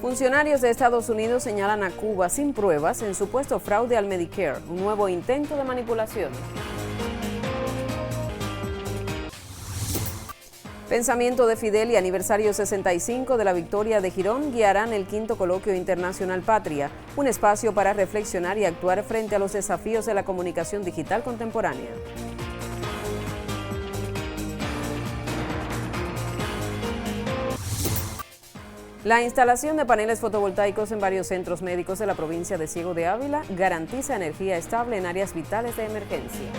Funcionarios de Estados Unidos señalan a Cuba sin pruebas en supuesto fraude al Medicare, un nuevo intento de manipulación. Pensamiento de Fidel y aniversario 65 de la victoria de Girón guiarán el quinto coloquio internacional Patria, un espacio para reflexionar y actuar frente a los desafíos de la comunicación digital contemporánea. La instalación de paneles fotovoltaicos en varios centros médicos de la provincia de Ciego de Ávila garantiza energía estable en áreas vitales de emergencia.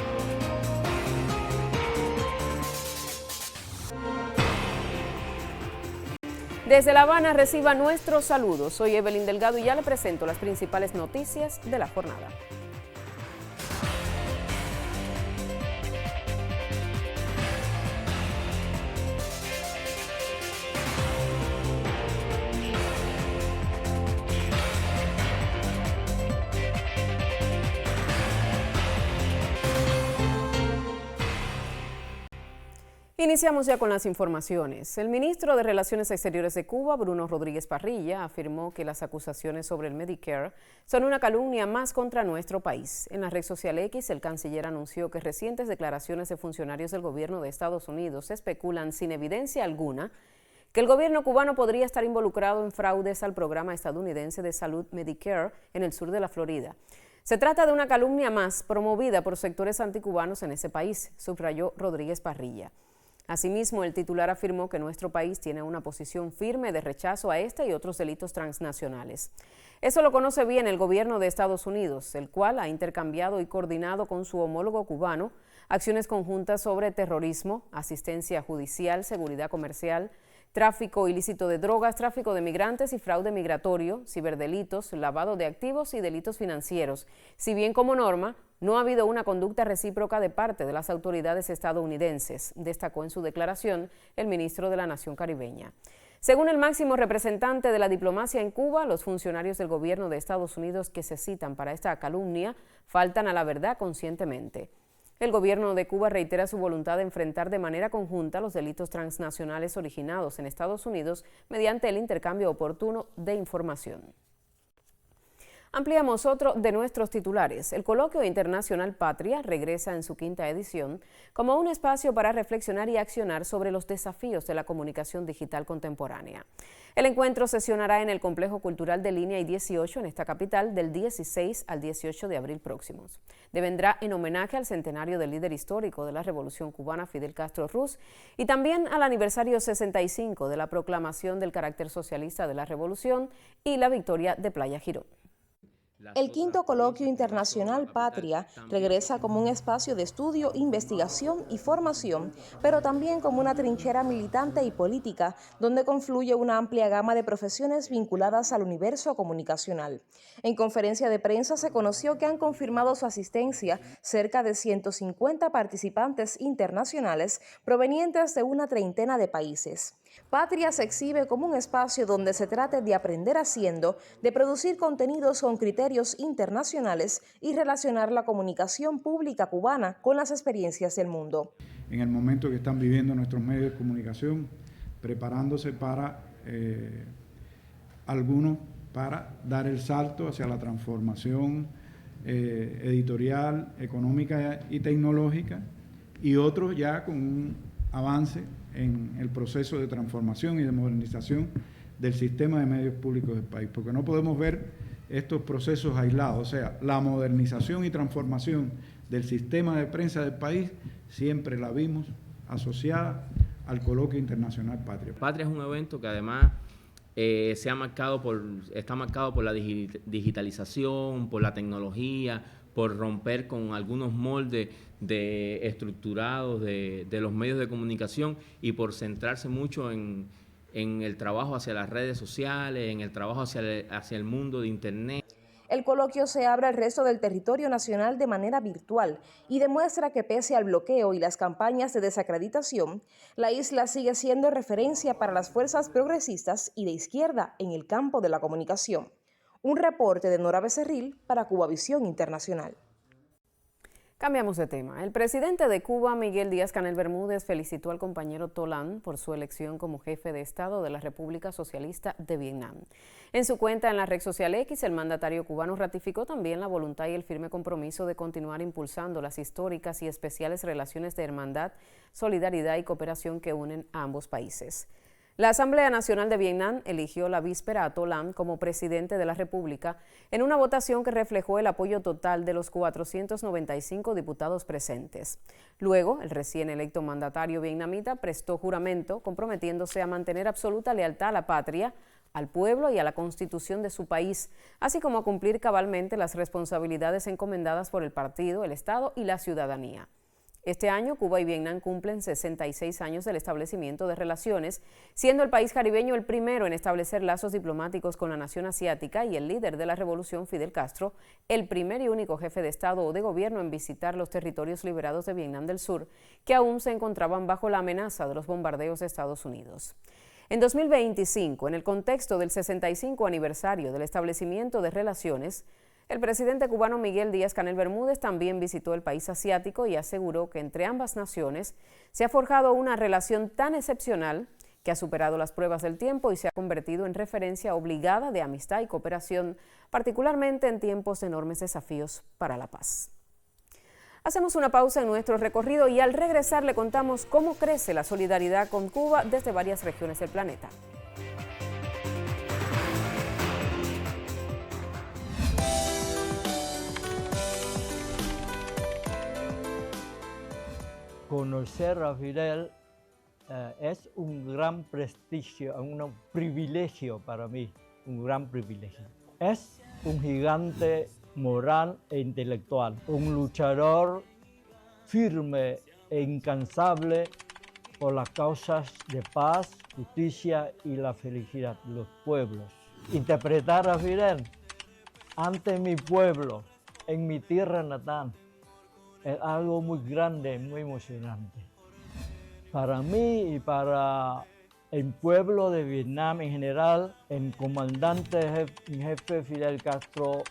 Desde La Habana reciba nuestros saludos. Soy Evelyn Delgado y ya le presento las principales noticias de la jornada. Iniciamos ya con las informaciones. El ministro de Relaciones Exteriores de Cuba, Bruno Rodríguez Parrilla, afirmó que las acusaciones sobre el Medicare son una calumnia más contra nuestro país. En la red social X, el canciller anunció que recientes declaraciones de funcionarios del gobierno de Estados Unidos especulan sin evidencia alguna que el gobierno cubano podría estar involucrado en fraudes al programa estadounidense de salud Medicare en el sur de la Florida. Se trata de una calumnia más promovida por sectores anticubanos en ese país, subrayó Rodríguez Parrilla. Asimismo, el titular afirmó que nuestro país tiene una posición firme de rechazo a este y otros delitos transnacionales. Eso lo conoce bien el gobierno de Estados Unidos, el cual ha intercambiado y coordinado con su homólogo cubano acciones conjuntas sobre terrorismo, asistencia judicial, seguridad comercial, tráfico ilícito de drogas, tráfico de migrantes y fraude migratorio, ciberdelitos, lavado de activos y delitos financieros. Si bien como norma, no ha habido una conducta recíproca de parte de las autoridades estadounidenses, destacó en su declaración el ministro de la Nación Caribeña. Según el máximo representante de la diplomacia en Cuba, los funcionarios del gobierno de Estados Unidos que se citan para esta calumnia faltan a la verdad conscientemente. El gobierno de Cuba reitera su voluntad de enfrentar de manera conjunta los delitos transnacionales originados en Estados Unidos mediante el intercambio oportuno de información. Ampliamos otro de nuestros titulares. El Coloquio Internacional Patria regresa en su quinta edición como un espacio para reflexionar y accionar sobre los desafíos de la comunicación digital contemporánea. El encuentro sesionará en el Complejo Cultural de Línea y 18 en esta capital del 16 al 18 de abril próximos. Devendrá en homenaje al centenario del líder histórico de la Revolución Cubana, Fidel Castro Ruz, y también al aniversario 65 de la proclamación del carácter socialista de la Revolución y la victoria de Playa Girón. El quinto Coloquio Internacional Patria regresa como un espacio de estudio, investigación y formación, pero también como una trinchera militante y política, donde confluye una amplia gama de profesiones vinculadas al universo comunicacional. En conferencia de prensa se conoció que han confirmado su asistencia cerca de 150 participantes internacionales provenientes de una treintena de países. Patria se exhibe como un espacio donde se trate de aprender haciendo, de producir contenidos con criterios internacionales y relacionar la comunicación pública cubana con las experiencias del mundo. En el momento que están viviendo nuestros medios de comunicación, preparándose para algunos para dar el salto hacia la transformación editorial, económica y tecnológica, y otros ya con un avance en el proceso de transformación y de modernización del sistema de medios públicos del país, porque no podemos ver estos procesos aislados. O sea, la modernización y transformación del sistema de prensa del país siempre la vimos asociada al Coloquio Internacional Patria. Patria es un evento que además está marcado por la digitalización, por la tecnología, por romper con algunos moldes estructurados de los medios de comunicación y por centrarse mucho en el trabajo hacia las redes sociales, en el trabajo hacia el mundo de Internet. El coloquio se abre al resto del territorio nacional de manera virtual y demuestra que pese al bloqueo y las campañas de desacreditación, la isla sigue siendo referencia para las fuerzas progresistas y de izquierda en el campo de la comunicación. Un reporte de Nora Becerril para Cubavisión Internacional. Cambiamos de tema. El presidente de Cuba, Miguel Díaz-Canel Bermúdez, felicitó al compañero To Lam por su elección como jefe de Estado de la República Socialista de Vietnam. En su cuenta en la red social X, el mandatario cubano ratificó también la voluntad y el firme compromiso de continuar impulsando las históricas y especiales relaciones de hermandad, solidaridad y cooperación que unen a ambos países. La Asamblea Nacional de Vietnam eligió la víspera a To Lam como presidente de la República en una votación que reflejó el apoyo total de los 495 diputados presentes. Luego, el recién electo mandatario vietnamita prestó juramento, comprometiéndose a mantener absoluta lealtad a la patria, al pueblo y a la constitución de su país, así como a cumplir cabalmente las responsabilidades encomendadas por el partido, el Estado y la ciudadanía. Este año, Cuba y Vietnam cumplen 66 años del establecimiento de relaciones, siendo el país caribeño el primero en establecer lazos diplomáticos con la nación asiática y el líder de la revolución, Fidel Castro, el primer y único jefe de Estado o de gobierno en visitar los territorios liberados de Vietnam del Sur, que aún se encontraban bajo la amenaza de los bombardeos de Estados Unidos. En 2025, en el contexto del 65 aniversario del establecimiento de relaciones, el presidente cubano Miguel Díaz-Canel Bermúdez también visitó el país asiático y aseguró que entre ambas naciones se ha forjado una relación tan excepcional que ha superado las pruebas del tiempo y se ha convertido en referencia obligada de amistad y cooperación, particularmente en tiempos de enormes desafíos para la paz. Hacemos una pausa en nuestro recorrido y al regresar le contamos cómo crece la solidaridad con Cuba desde varias regiones del planeta. Conocer a Fidel es un gran prestigio, un privilegio para mí, un gran privilegio. Es un gigante moral e intelectual, un luchador firme e incansable por las causas de paz, justicia y la felicidad de los pueblos. Interpretar a Fidel ante mi pueblo, en mi tierra natal, es algo muy grande, muy emocionante. Para mí y para el pueblo de Vietnam en general, el comandante en jefe Fidel Castro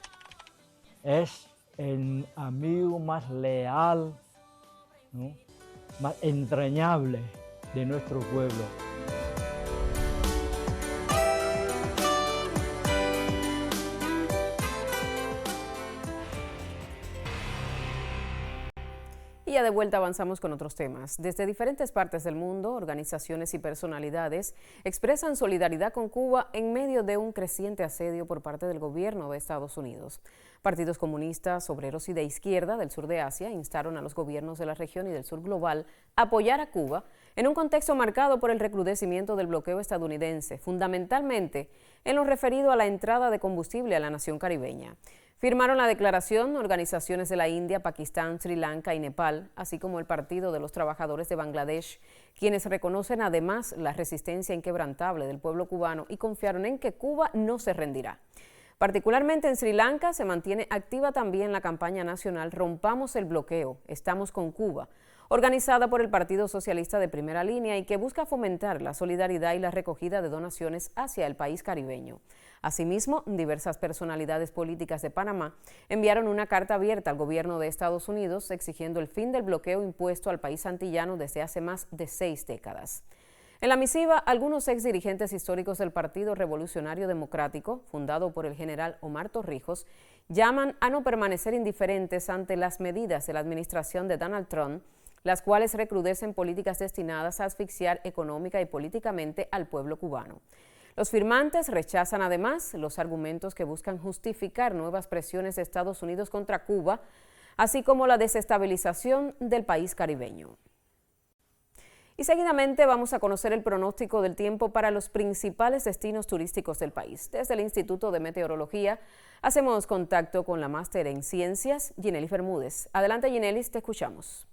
es el amigo más leal, ¿no?, más entrañable de nuestro pueblo. Y ya de vuelta avanzamos con otros temas. Desde diferentes partes del mundo, organizaciones y personalidades expresan solidaridad con Cuba en medio de un creciente asedio por parte del gobierno de Estados Unidos. Partidos comunistas, obreros y de izquierda del sur de Asia instaron a los gobiernos de la región y del sur global a apoyar a Cuba en un contexto marcado por el recrudecimiento del bloqueo estadounidense, fundamentalmente en lo referido a la entrada de combustible a la nación caribeña. Firmaron la declaración organizaciones de la India, Pakistán, Sri Lanka y Nepal, así como el Partido de los Trabajadores de Bangladesh, quienes reconocen además la resistencia inquebrantable del pueblo cubano y confiaron en que Cuba no se rendirá. Particularmente en Sri Lanka se mantiene activa también la campaña nacional Rompamos el bloqueo, estamos con Cuba, organizada por el Partido Socialista de Primera Línea y que busca fomentar la solidaridad y la recogida de donaciones hacia el país caribeño. Asimismo, diversas personalidades políticas de Panamá enviaron una carta abierta al gobierno de Estados Unidos exigiendo el fin del bloqueo impuesto al país antillano desde hace más de 6 décadas. En la misiva, algunos exdirigentes históricos del Partido Revolucionario Democrático, fundado por el general Omar Torrijos, llaman a no permanecer indiferentes ante las medidas de la administración de Donald Trump, las cuales recrudecen políticas destinadas a asfixiar económica y políticamente al pueblo cubano. Los firmantes rechazan además los argumentos que buscan justificar nuevas presiones de Estados Unidos contra Cuba, así como la desestabilización del país caribeño. Y seguidamente vamos a conocer el pronóstico del tiempo para los principales destinos turísticos del país. Desde el Instituto de Meteorología hacemos contacto con la máster en ciencias, Ginelis Bermúdez. Adelante, Ginelis, te escuchamos.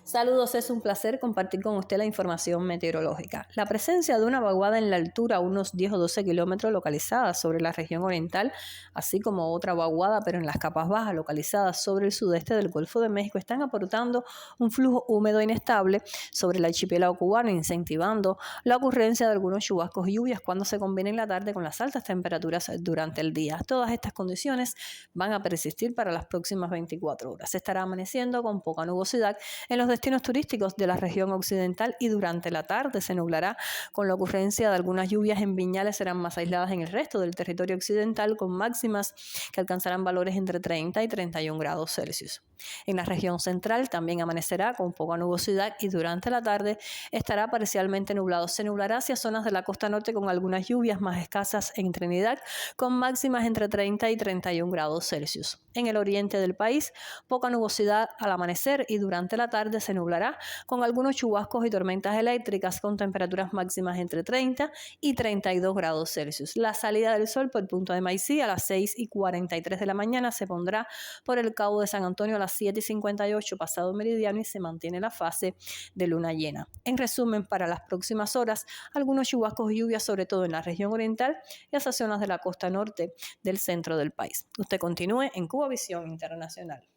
Saludos, es un placer compartir con usted la información meteorológica. La presencia de una vaguada en la altura a unos 10 o 12 kilómetros localizada sobre la región oriental, así como otra vaguada pero en las capas bajas localizadas sobre el sudeste del Golfo de México, están aportando un flujo húmedo inestable sobre el archipiélago cubano, incentivando la ocurrencia de algunos chubascos y lluvias cuando se combinen la tarde con las altas temperaturas durante el día. Todas estas condiciones van a persistir para las próximas 24 horas. Se estará amaneciendo con poca nubosidad en los destinos turísticos de la región occidental y durante la tarde se nublará con la ocurrencia de algunas lluvias en Viñales, serán más aisladas en el resto del territorio occidental con máximas que alcanzarán valores entre 30 y 31 grados Celsius. En la región central también amanecerá con poca nubosidad y durante la tarde estará parcialmente nublado. Se nublará hacia zonas de la costa norte con algunas lluvias más escasas en Trinidad con máximas entre 30 y 31 grados Celsius. En el oriente del país, poca nubosidad al amanecer y durante la tarde se nublará con algunos chubascos y tormentas eléctricas con temperaturas máximas entre 30 y 32 grados Celsius. La salida del sol por el punto de Maicí a las 6:43 de la mañana se pondrá por el Cabo de San Antonio a las 7:58 pasado meridiano y se mantiene la fase de luna llena. En resumen, para las próximas horas, algunos chubascos y lluvias, sobre todo en la región oriental y hacia zonas de la costa norte del centro del país. Usted continúe en Cuba Visión Internacional.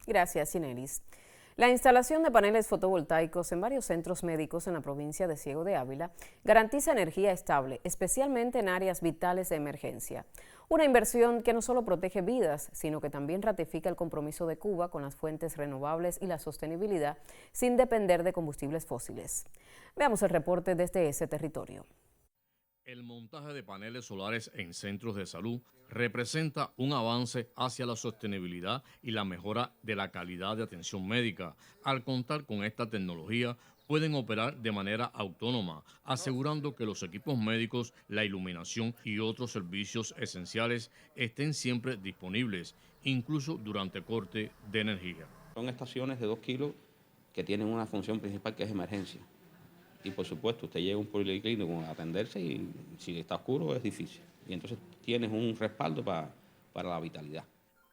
Gracias, Inelis. La instalación de paneles fotovoltaicos en varios centros médicos en la provincia de Ciego de Ávila garantiza energía estable, especialmente en áreas vitales de emergencia. Una inversión que no solo protege vidas, sino que también ratifica el compromiso de Cuba con las fuentes renovables y la sostenibilidad sin depender de combustibles fósiles. Veamos el reporte desde ese territorio. El montaje de paneles solares en centros de salud representa un avance hacia la sostenibilidad y la mejora de la calidad de atención médica. Al contar con esta tecnología, pueden operar de manera autónoma, asegurando que los equipos médicos, la iluminación y otros servicios esenciales estén siempre disponibles, incluso durante corte de energía. Son estaciones de 2 kilos que tienen una función principal que es emergencia. Y por supuesto, usted llega a un policlínico a atenderse y si está oscuro es difícil. Y entonces tienes un respaldo para la vitalidad.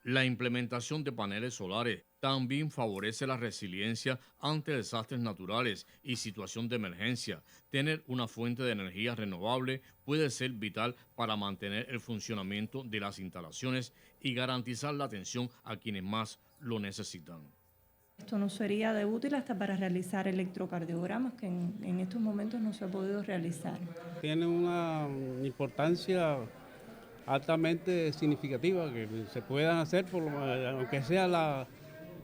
La implementación de paneles solares también favorece la resiliencia ante desastres naturales y situación de emergencia. Tener una fuente de energía renovable puede ser vital para mantener el funcionamiento de las instalaciones y garantizar la atención a quienes más lo necesitan. Esto nos sería de útil hasta para realizar electrocardiogramas que en estos momentos no se ha podido realizar. Tiene una importancia altamente significativa que se puedan hacer, aunque sea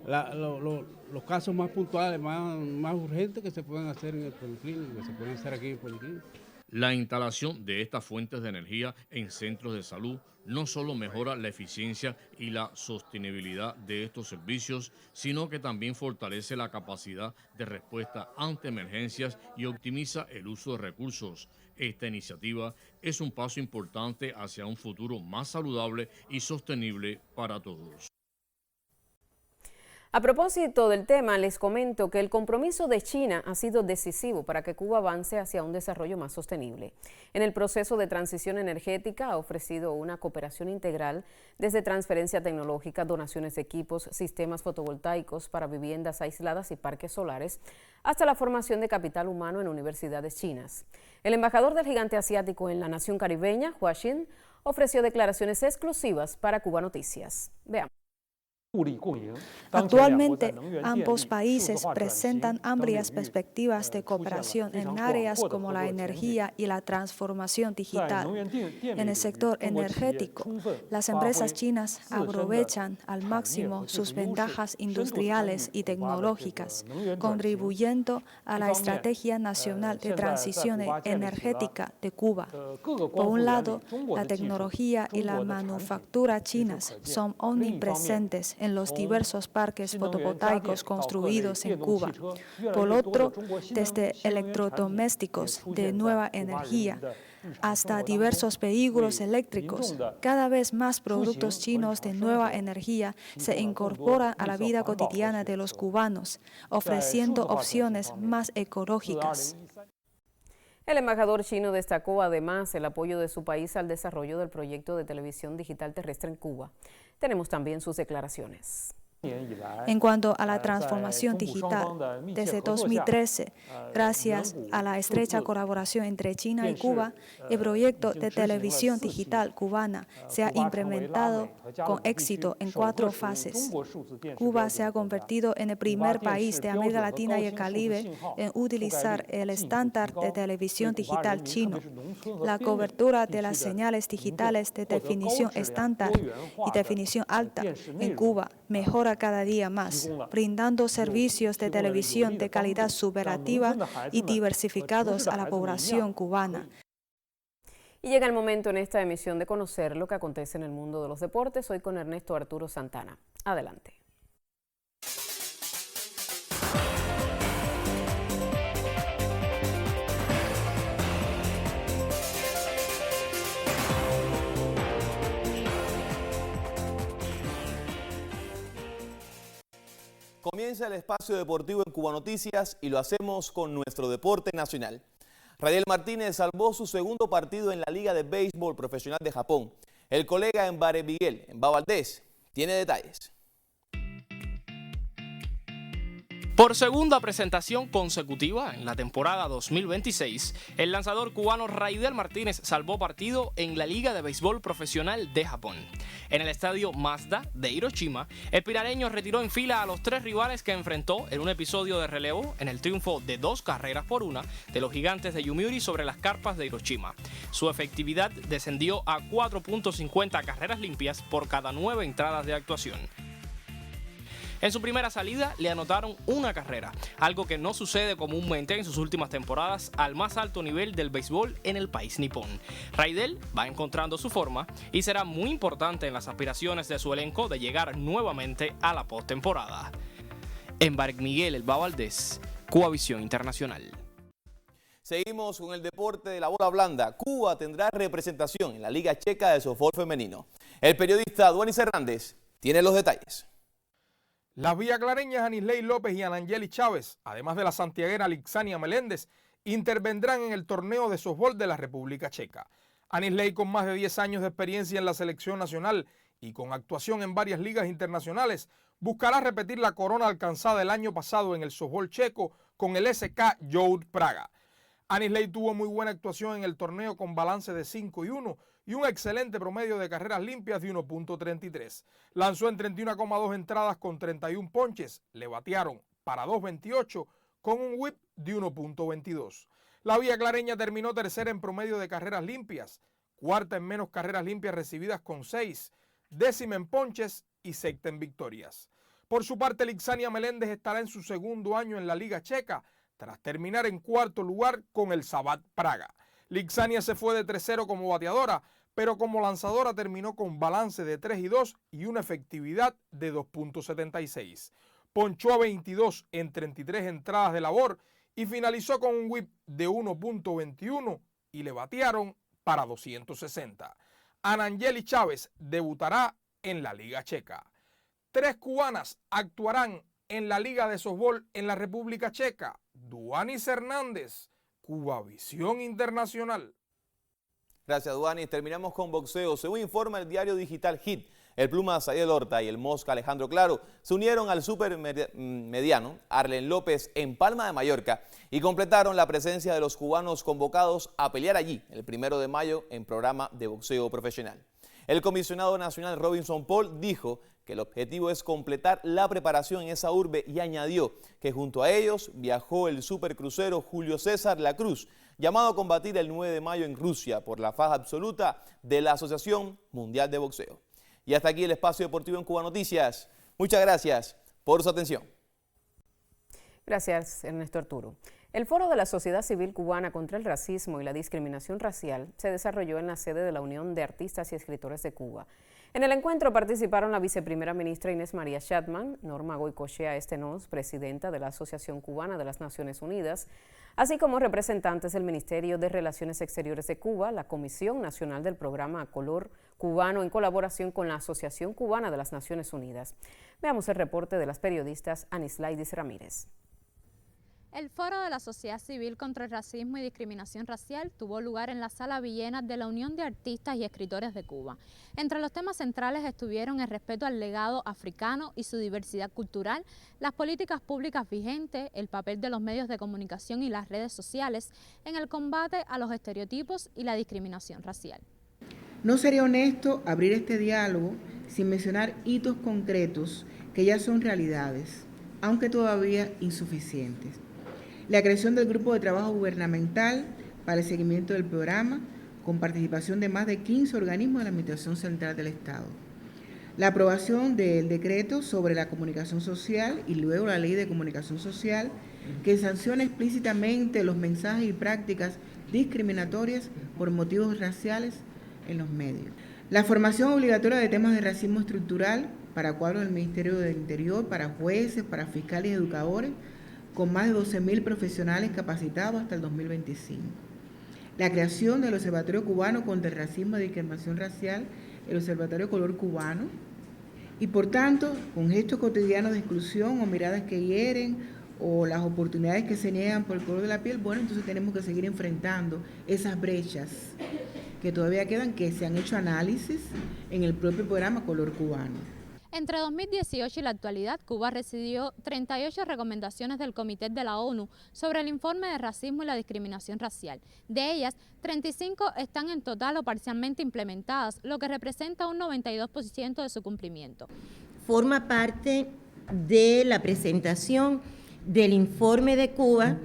los casos más puntuales, más urgentes que se puedan hacer en el policlínico, que se pueden hacer aquí en el policlínico. La instalación de estas fuentes de energía en centros de salud no solo mejora la eficiencia y la sostenibilidad de estos servicios, sino que también fortalece la capacidad de respuesta ante emergencias y optimiza el uso de recursos. Esta iniciativa es un paso importante hacia un futuro más saludable y sostenible para todos. A propósito del tema, les comento que el compromiso de China ha sido decisivo para que Cuba avance hacia un desarrollo más sostenible. En el proceso de transición energética ha ofrecido una cooperación integral desde transferencia tecnológica, donaciones de equipos, sistemas fotovoltaicos para viviendas aisladas y parques solares, hasta la formación de capital humano en universidades chinas. El embajador del gigante asiático en la nación caribeña, Hua Xin, ofreció declaraciones exclusivas para Cuba Noticias. Veamos. Actualmente, ambos países presentan amplias perspectivas de cooperación en áreas como la energía y la transformación digital. En el sector energético, las empresas chinas aprovechan al máximo sus ventajas industriales y tecnológicas, contribuyendo a la Estrategia Nacional de Transición Energética de Cuba. Por un lado, la tecnología y la manufactura chinas son omnipresentes en los diversos parques fotovoltaicos construidos en Cuba. Por otro, desde electrodomésticos de nueva energía hasta diversos vehículos eléctricos, cada vez más productos chinos de nueva energía se incorporan a la vida cotidiana de los cubanos, ofreciendo opciones más ecológicas. El embajador chino destacó además el apoyo de su país al desarrollo del proyecto de televisión digital terrestre en Cuba. Tenemos también sus declaraciones. En cuanto a la transformación digital, desde 2013, gracias a la estrecha colaboración entre China y Cuba, el proyecto de televisión digital cubana se ha implementado con éxito en 4 fases. Cuba se ha convertido en el primer país de América Latina y el Caribe en utilizar el estándar de televisión digital chino. La cobertura de las señales digitales de definición estándar y definición alta en Cuba mejora cada día más, brindando servicios de televisión de calidad superativa y diversificados a la población cubana. Y llega el momento en esta emisión de conocer lo que acontece en el mundo de los deportes. Hoy con Ernesto Arturo Santana. Adelante. Comienza el espacio deportivo en Cuba Noticias y lo hacemos con nuestro deporte nacional. Radiel Martínez salvó su segundo partido en la Liga de Béisbol Profesional de Japón. El colega Embare Miguel, Emba Valdés, tiene detalles. Por segunda presentación consecutiva en la temporada 2026, el lanzador cubano Radiel Martínez salvó partido en la Liga de Béisbol Profesional de Japón. En el estadio Mazda de Hiroshima, el pirareño retiró en fila a los 3 rivales que enfrentó en un episodio de relevo en el triunfo de 2-1 de los Gigantes de Yomiuri sobre las carpas de Hiroshima. Su efectividad descendió a 4.50 carreras limpias por cada 9 entradas de actuación. En su primera salida le anotaron una carrera, algo que no sucede comúnmente en sus últimas temporadas al más alto nivel del béisbol en el país nipón. Radiel va encontrando su forma y será muy importante en las aspiraciones de su elenco de llegar nuevamente a la postemporada. Embare Miguel Elba Valdés, Cubavisión Internacional. Seguimos con el deporte de la bola blanda. Cuba tendrá representación en la Liga Checa de Softbol Femenino. El periodista Duanis Hernández tiene los detalles. Las villaclareñas Anisley López y Anangeli Chávez, además de la santiaguera Lixania Meléndez, intervendrán en el torneo de softbol de la República Checa. Anisley, con más de 10 años de experiencia en la selección nacional y con actuación en varias ligas internacionales, buscará repetir la corona alcanzada el año pasado en el softbol checo con el SK Jout Praga. Anisley tuvo muy buena actuación en el torneo con balance de 5-1 y un excelente promedio de carreras limpias de 1.33. Lanzó en 31,2 entradas con 31 ponches, le batearon para 2.28 con un whip de 1.22. La villaclareña terminó tercera en promedio de carreras limpias, cuarta en menos carreras limpias recibidas con 6, décima en ponches y sexta en victorias. Por su parte, Lixania Meléndez estará en su segundo año en la Liga Checa, tras terminar en cuarto lugar con el Sabat Praga. Lixania se fue de 3-0 como bateadora, pero como lanzadora terminó con balance de 3-2 y una efectividad de 2.76. Ponchó a 22 en 33 entradas de labor y finalizó con un whip de 1.21 y le batearon para 260. Anangeli Chávez debutará en la Liga Checa. 3 cubanas actuarán en la Liga de Softbol en la República Checa. Duanis Hernández, Cubavisión Internacional. Gracias, Duanis. Terminamos con boxeo. Según informa el diario digital Hit, el Pluma Sayel Horta y el Mosca Alejandro Claro se unieron al supermediano Arlen López en Palma de Mallorca y completaron la presencia de los cubanos convocados a pelear allí el 1 de mayo en programa de boxeo profesional. El comisionado nacional Robinson Paul dijo que el objetivo es completar la preparación en esa urbe y añadió que junto a ellos viajó el supercrucero Julio César La Cruz, llamado a combatir el 9 de mayo en Rusia por la faja absoluta de la Asociación Mundial de Boxeo. Y hasta aquí el espacio deportivo en Cuba Noticias. Muchas gracias por su atención. Gracias, Ernesto Arturo. El Foro de la Sociedad Civil Cubana contra el Racismo y la Discriminación Racial se desarrolló en la sede de la Unión de Artistas y Escritores de Cuba. En el encuentro participaron la viceprimera ministra Inés María Chatman, Norma Goicoechea Estenoz, presidenta de la Asociación Cubana de las Naciones Unidas, así como representantes del Ministerio de Relaciones Exteriores de Cuba, la Comisión Nacional del Programa Color Cubano en colaboración con la Asociación Cubana de las Naciones Unidas. Veamos el reporte de las periodistas Anislaidis Ramírez. El Foro de la Sociedad Civil contra el Racismo y Discriminación Racial tuvo lugar en la Sala Villena de la Unión de Artistas y Escritores de Cuba. Entre los temas centrales estuvieron el respeto al legado africano y su diversidad cultural, las políticas públicas vigentes, el papel de los medios de comunicación y las redes sociales en el combate a los estereotipos y la discriminación racial. No sería honesto abrir este diálogo sin mencionar hitos concretos que ya son realidades, aunque todavía insuficientes. La creación del Grupo de Trabajo Gubernamental para el seguimiento del programa, con participación de más de 15 organismos de la Administración Central del Estado. La aprobación del decreto sobre la comunicación social y luego la Ley de Comunicación Social, que sanciona explícitamente los mensajes y prácticas discriminatorias por motivos raciales en los medios. La formación obligatoria de temas de racismo estructural para cuadros del Ministerio del Interior, para jueces, para fiscales y educadores, con más de 12.000 profesionales capacitados hasta el 2025. La creación del Observatorio Cubano contra el Racismo y Discriminación Racial, el Observatorio Color Cubano, y por tanto, con gestos cotidianos de exclusión o miradas que hieren o las oportunidades que se niegan por el color de la piel, bueno, entonces tenemos que seguir enfrentando esas brechas que todavía quedan, que se han hecho análisis en el propio programa Color Cubano. Entre 2018 y la actualidad, Cuba recibió 38 recomendaciones del Comité de la ONU sobre el informe de racismo y la discriminación racial. De ellas, 35 están en total o parcialmente implementadas, lo que representa un 92% de su cumplimiento. Forma parte de la presentación del informe de Cuba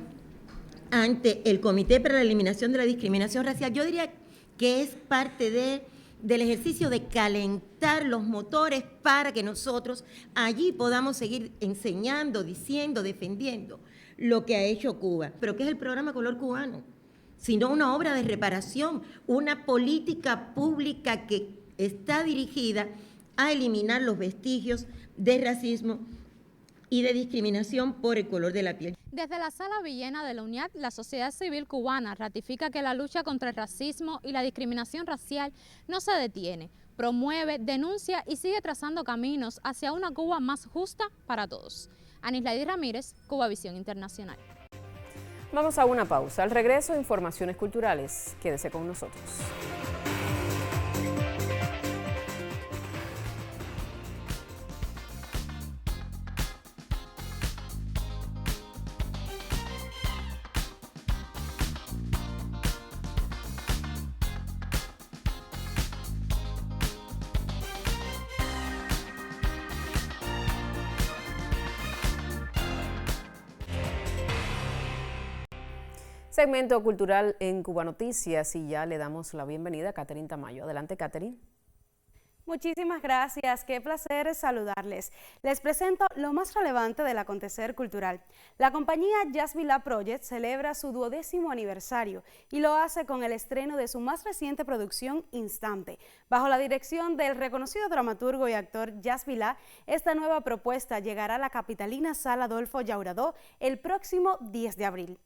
ante el Comité para la Eliminación de la Discriminación Racial. Yo diría que es parte del ejercicio de calentar los motores para que nosotros allí podamos seguir enseñando, diciendo, defendiendo lo que ha hecho Cuba. ¿Pero qué es el programa Color Cubano? Sino una obra de reparación, una política pública que está dirigida a eliminar los vestigios de racismo y de discriminación por el color de la piel. Desde la Sala Villena de la UNIAD, la sociedad civil cubana ratifica que la lucha contra el racismo y la discriminación racial no se detiene, promueve, denuncia y sigue trazando caminos hacia una Cuba más justa para todos. Anislady Ramírez, Cubavisión Internacional. Vamos a una pausa. Al regreso, informaciones culturales. Quédese con nosotros. Segmento cultural en Cuba Noticias y ya le damos la bienvenida a Catherine Tamayo. Adelante, Catherine. Muchísimas gracias, qué placer saludarles. Les presento lo más relevante del acontecer cultural. La compañía Jazzvilla Project celebra su 12º aniversario y lo hace con el estreno de su más reciente producción, Instante. Bajo la dirección del reconocido dramaturgo y actor Jazzvilla, esta nueva propuesta llegará a la capitalina Sala Adolfo Llauradó el próximo 10 de abril.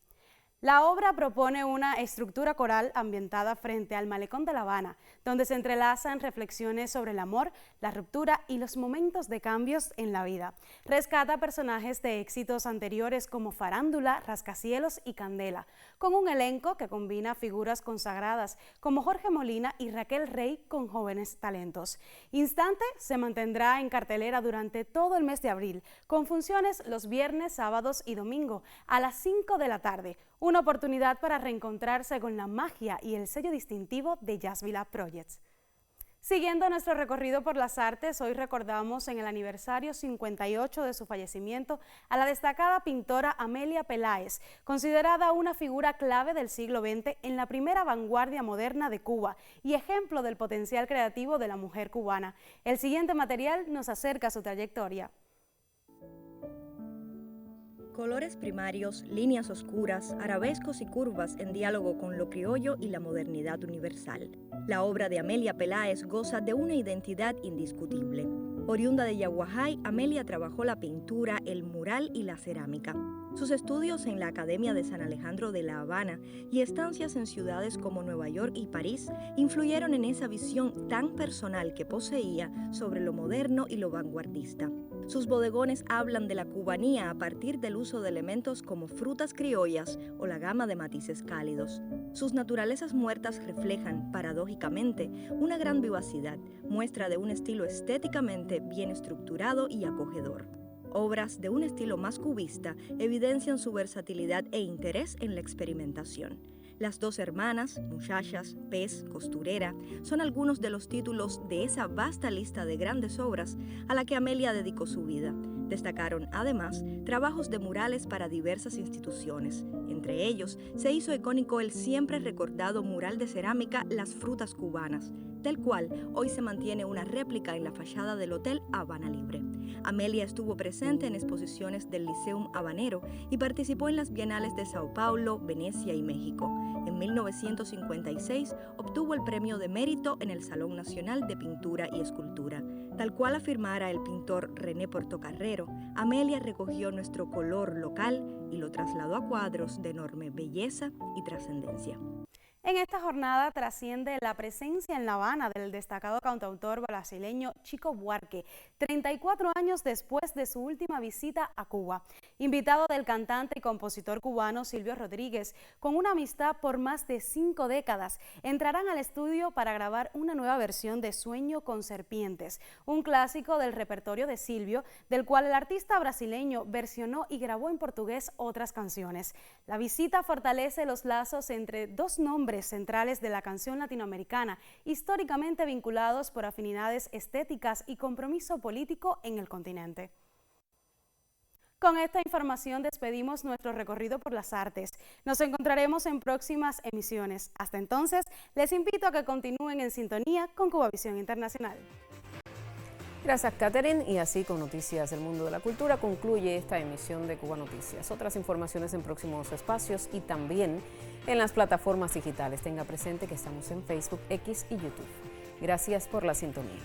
La obra propone una estructura coral ambientada frente al malecón de La Habana, donde se entrelazan reflexiones sobre el amor, la ruptura y los momentos de cambios en la vida. Rescata personajes de éxitos anteriores como Farándula, Rascacielos y Candela, con un elenco que combina figuras consagradas como Jorge Molina y Raquel Rey con jóvenes talentos. Instante se mantendrá en cartelera durante todo el mes de abril, con funciones los viernes, sábados y domingo a las 5 de la tarde. Una oportunidad para reencontrarse con la magia y el sello distintivo de Jazzvilla Projects. Siguiendo nuestro recorrido por las artes, hoy recordamos en el aniversario 58 de su fallecimiento a la destacada pintora Amelia Peláez, considerada una figura clave del siglo XX en la primera vanguardia moderna de Cuba y ejemplo del potencial creativo de la mujer cubana. El siguiente material nos acerca a su trayectoria. Colores primarios, líneas oscuras, arabescos y curvas en diálogo con lo criollo y la modernidad universal. La obra de Amelia Peláez goza de una identidad indiscutible. Oriunda de Yaguajay, Amelia trabajó la pintura, el mural y la cerámica. Sus estudios en la Academia de San Alejandro de La Habana y estancias en ciudades como Nueva York y París influyeron en esa visión tan personal que poseía sobre lo moderno y lo vanguardista. Sus bodegones hablan de la cubanía a partir del uso de elementos como frutas criollas o la gama de matices cálidos. Sus naturalezas muertas reflejan, paradójicamente, una gran vivacidad, muestra de un estilo estéticamente bien estructurado y acogedor. Obras de un estilo más cubista evidencian su versatilidad e interés en la experimentación. Las dos hermanas, Muchachas, Pez, Costurera, son algunos de los títulos de esa vasta lista de grandes obras a la que Amelia dedicó su vida. Destacaron, además, trabajos de murales para diversas instituciones. Entre ellos, se hizo icónico el siempre recordado mural de cerámica Las Frutas Cubanas, del cual hoy se mantiene una réplica en la fachada del Hotel Habana Libre. Amelia estuvo presente en exposiciones del Liceum Habanero y participó en las bienales de Sao Paulo, Venecia y México. En 1956 obtuvo el Premio de Mérito en el Salón Nacional de Pintura y Escultura. Tal cual afirmara el pintor René Portocarrero, Amelia recogió nuestro color local y lo trasladó a cuadros de enorme belleza y trascendencia. En esta jornada trasciende la presencia en La Habana del destacado cantautor brasileño Chico Buarque, 34 años después de su última visita a Cuba. Invitado del cantante y compositor cubano Silvio Rodríguez, con una amistad por más de 5 décadas, entrarán al estudio para grabar una nueva versión de Sueño con Serpientes, un clásico del repertorio de Silvio, del cual el artista brasileño versionó y grabó en portugués otras canciones. La visita fortalece los lazos entre dos nombres centrales de la canción latinoamericana, históricamente vinculados por afinidades estéticas y compromiso político en el continente. Con esta información despedimos nuestro recorrido por las artes. Nos encontraremos en próximas emisiones. Hasta entonces, les invito a que continúen en sintonía con Cubavisión Internacional. Gracias, Catherine. Y así, con noticias del mundo de la cultura, concluye esta emisión de Cuba Noticias. Otras informaciones en próximos espacios y también en las plataformas digitales. Tenga presente que estamos en Facebook, X y YouTube. Gracias por la sintonía.